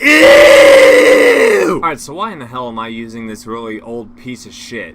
Ew! Alright, so why in the hell am I using this really old piece of shit?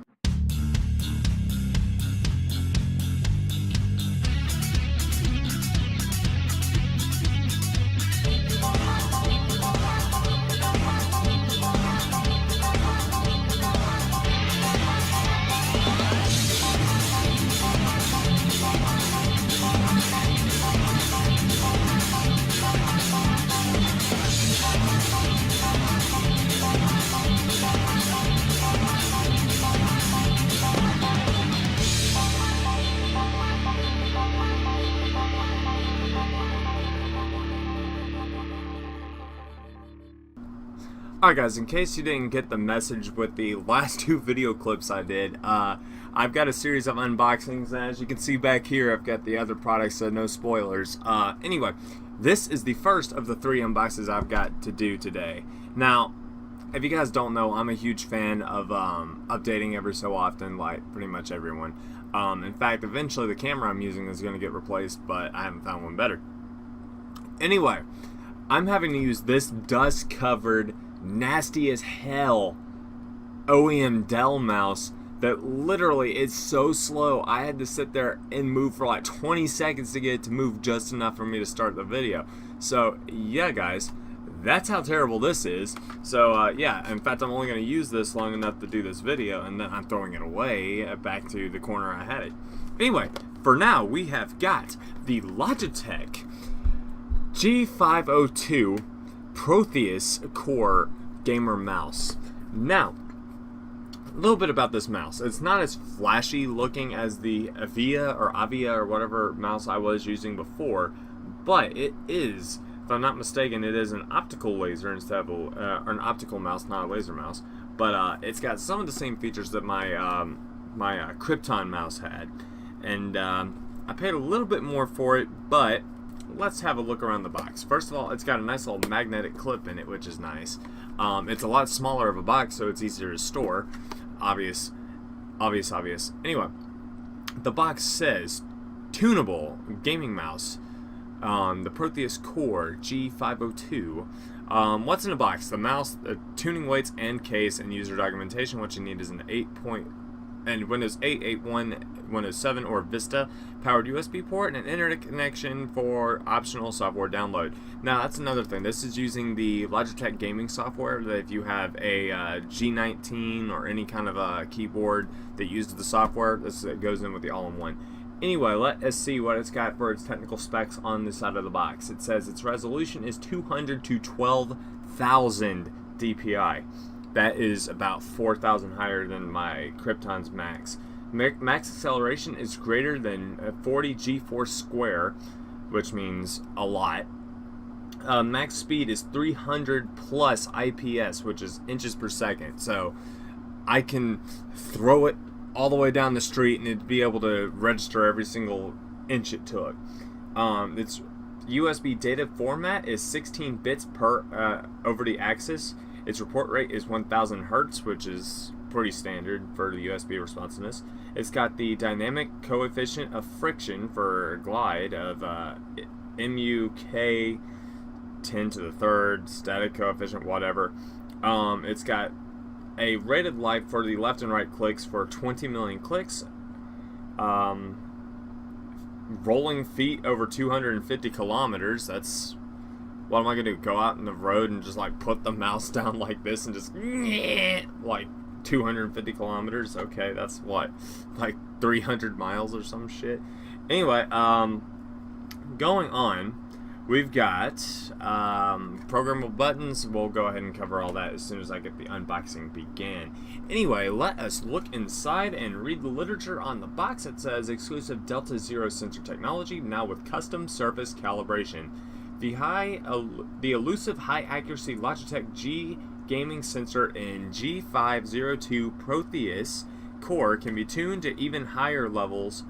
Alright guys, in case you didn't get the message with the last two video clips I did, I've got a series of unboxings, and as you can see back here, I've got the other products, so no spoilers. Anyway, this is the first of the three unboxings I've got to do today. Now, if you guys don't know, I'm a huge fan of updating every so often, like pretty much everyone. In fact, eventually the camera I'm using is going to get replaced, but I haven't found one better. Anyway, I'm having to use this dust-covered, nasty as hell OEM Dell mouse that literally is so slow I had to sit there and move for like 20 seconds to get it to move just enough for me to start the video. So yeah guys, that's how terrible this is. So yeah, in fact I'm only going to use this long enough to do this video, and then I'm throwing it away back to the corner I had it. Anyway, for now we have got the Logitech G502 Proteus Core gamer mouse. Now, a little bit about this mouse. It's not as flashy looking as the Avia or whatever mouse I was using before, but it is, if I'm not mistaken, it is an optical laser instead of an optical mouse, not a laser mouse. But it's got some of the same features that my my Krypton mouse had, and I paid a little bit more for it, but let's have a look around the box. First of all, it's got a nice little magnetic clip in it, which is nice. It's a lot smaller of a box, so it's easier to store. Obvious. Anyway, the box says tunable gaming mouse, the Proteus Core G502. What's in the box? The mouse, the tuning weights and case, and user documentation. What you need is an Windows 8, 8.1, Windows 7, or Vista powered USB port, and an internet connection for optional software download. Now that's another thing. This is using the Logitech gaming software that if you have a G19 or any kind of a keyboard that uses the software, this goes in with the all-in-one. Anyway, let us see what it's got for its technical specs on the side of the box. It says its resolution is 200 to 12,000 DPI. That is about 4,000 higher than my Krypton's max. Max acceleration is greater than 40 G-force square, which means a lot. Max speed is 300 plus IPS, which is inches per second. So I can throw it all the way down the street and it'd be able to register every single inch it took. Its USB data format is 16 bits per over the axis. Its report rate is 1000 Hertz, which is pretty standard for the USB responsiveness. It's got the dynamic coefficient of friction for glide of MUK 10 to the third, static coefficient, whatever. It's got a rated life for the left and right clicks for 20 million clicks. Rolling feet over 250 kilometers. That's... what am I going to do? Go out in the road and just like put the mouse down like this and just like 250 kilometers? Okay, that's what, like 300 miles or some shit. Anyway, going on, we've got programmable buttons. We'll go ahead and cover all that as soon as I get the unboxing began. Anyway, let us look inside and read the literature on the box. It says exclusive Delta Zero sensor technology, now with custom surface calibration. The elusive high-accuracy Logitech G gaming sensor in G502 Proteus Core can be tuned to even higher levels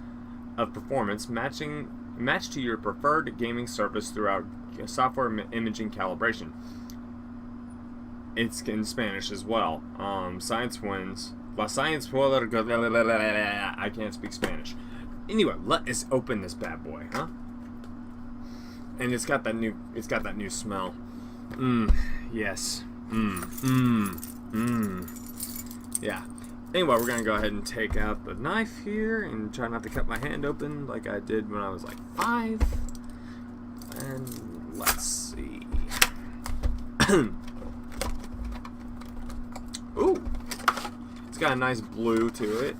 of performance, matched to your preferred gaming surface throughout software imaging calibration. It's in Spanish as well. Science wins. La science... I can't speak Spanish. Anyway, let us open this bad boy, huh? And it's got that new smell. Yes. Yeah. Anyway, we're gonna go ahead and take out the knife here and try not to cut my hand open like I did when I was like 5. And let's see. Ooh. It's got a nice blue to it.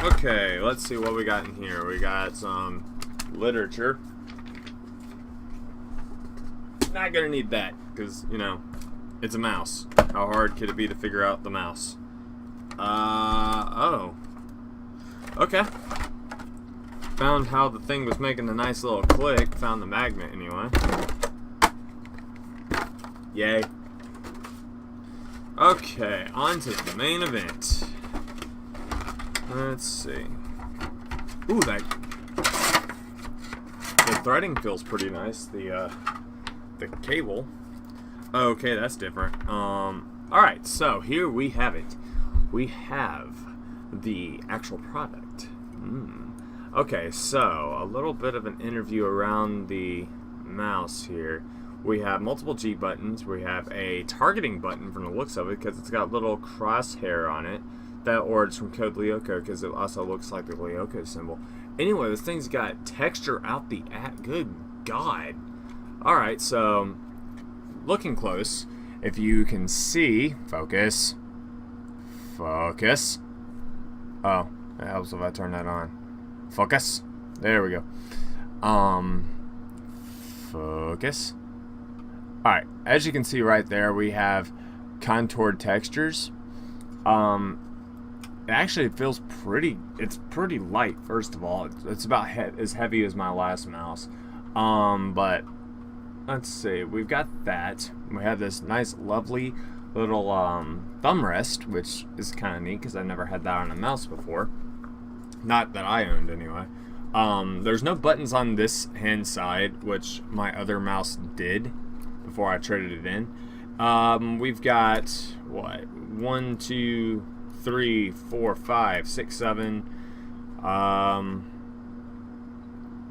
Okay, let's see what we got in here. We got some literature. Not gonna need that, because, you know, it's a mouse. How hard could it be to figure out the mouse? Oh. Okay. Found how the thing was making a nice little click. Found the magnet, anyway. Yay. Okay, on to the main event. Let's see. Ooh, the threading feels pretty nice. The cable. Okay, that's different. Alright, so here we have it. We have the actual product. Okay, so a little bit of an interview around the mouse here. We have multiple G buttons. We have a targeting button from the looks of it because it's got little crosshair on it. Or it's from code Lyoko because it also looks like the Lyoko symbol. Anyway, this thing's got texture out the good God. Alright, so looking close, if you can see, focus. Oh, it helps if I turn that on. Focus. There we go. Focus. Alright, as you can see right there, we have contoured textures. It actually feels it's pretty light, first of all. It's about as heavy as my last mouse. But let's see, we've got that. We have this nice, lovely little thumb rest, which is kind of neat because I've never had that on a mouse before. Not that I owned, anyway. There's no buttons on this hand side, which my other mouse did before I traded it in. We've got, what, 1, 2, 3, 4, 5, 6, 7.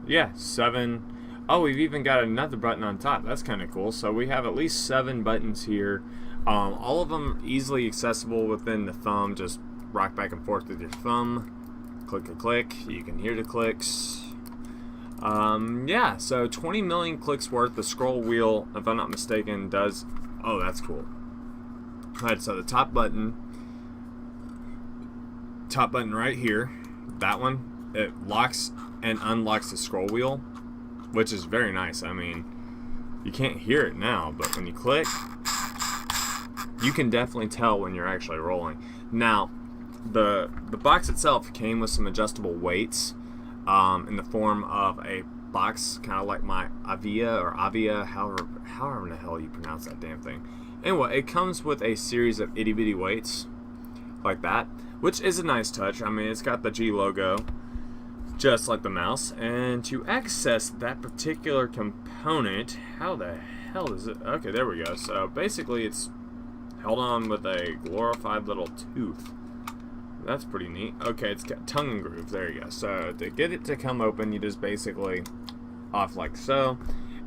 Yeah, 7. Oh, we've even got another button on top. That's kind of cool. So we have at least 7 buttons here. All of them easily accessible within the thumb. Just rock back and forth with your thumb. Click a click. You can hear the clicks. Yeah, so 20 million clicks worth. The scroll wheel, if I'm not mistaken, does... Oh, that's cool. Alright, so the top button right here, that one, it locks and unlocks the scroll wheel, which is very nice. I mean, you can't hear it now, but when you click, you can definitely tell when you're actually rolling. Now, the box itself came with some adjustable weights in the form of a box, kind of like my Avia, however in the hell you pronounce that damn thing. Anyway, it comes with a series of itty bitty weights like that, which is a nice touch. I mean, it's got the G logo, just like the mouse. And to access that particular component, how the hell is it? Okay, there we go. So basically, it's held on with a glorified little tooth. That's pretty neat. Okay, it's got tongue and groove. There you go. So to get it to come open, you just basically off like so,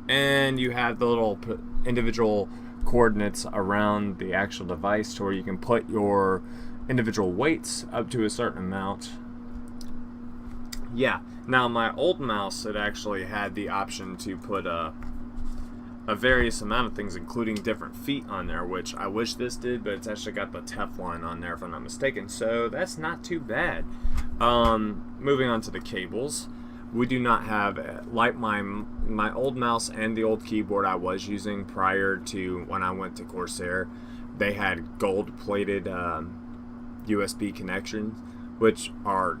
and you have the little individual coordinates around the actual device to where you can put your individual weights up to a certain amount. Yeah. Now my old mouse, it actually had the option to put a various amount of things, including different feet on there, which I wish this did, but it's actually got the Teflon on there if I'm not mistaken, so that's not too bad. Moving on to the cables, we do not have, like my old mouse and the old keyboard I was using prior to when I went to Corsair, they had gold-plated USB connections, which are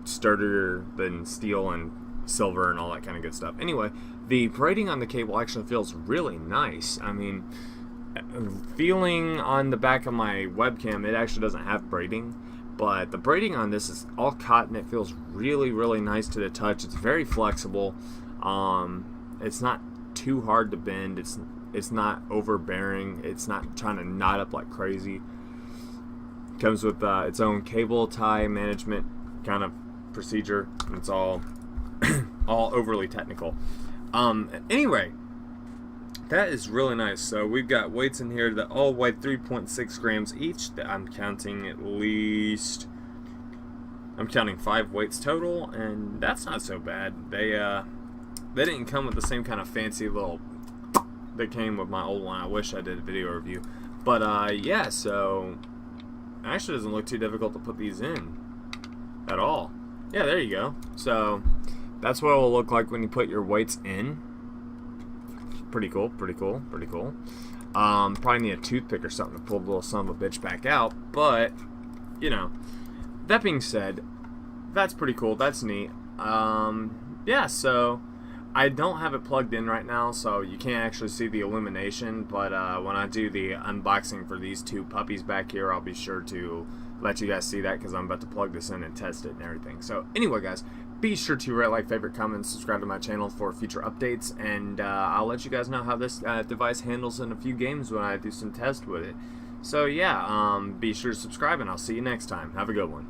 sturdier than steel and silver and all that kind of good stuff. Anyway, the braiding on the cable actually feels really nice. I mean, feeling on the back of my webcam, it actually doesn't have braiding, but the braiding on this is all cotton. It feels really, really nice to the touch. It's very flexible. It's not too hard to bend. It's not overbearing. It's not trying to knot up like crazy. Comes with its own cable tie management kind of procedure. It's all all overly technical. Anyway, that is really nice. So we've got weights in here that all weigh 3.6 grams each. I'm counting at least, I'm counting 5 weights total, and that's not so bad. They didn't come with the same kind of fancy little that came with my old one. I wish I did a video review. But yeah, so it actually doesn't look too difficult to put these in at all. Yeah, there you go. So that's what it will look like when you put your weights in. Pretty cool, pretty cool, pretty cool. Probably need a toothpick or something to pull the little son of a bitch back out, but you know, that being said, that's pretty cool. That's neat. Yeah, so I don't have it plugged in right now, so you can't actually see the illumination, but when I do the unboxing for these two puppies back here, I'll be sure to let you guys see that, because I'm about to plug this in and test it and everything. So anyway, guys, be sure to rate, like, favorite, comment, subscribe to my channel for future updates, and I'll let you guys know how this device handles in a few games when I do some tests with it. So yeah, be sure to subscribe, and I'll see you next time. Have a good one.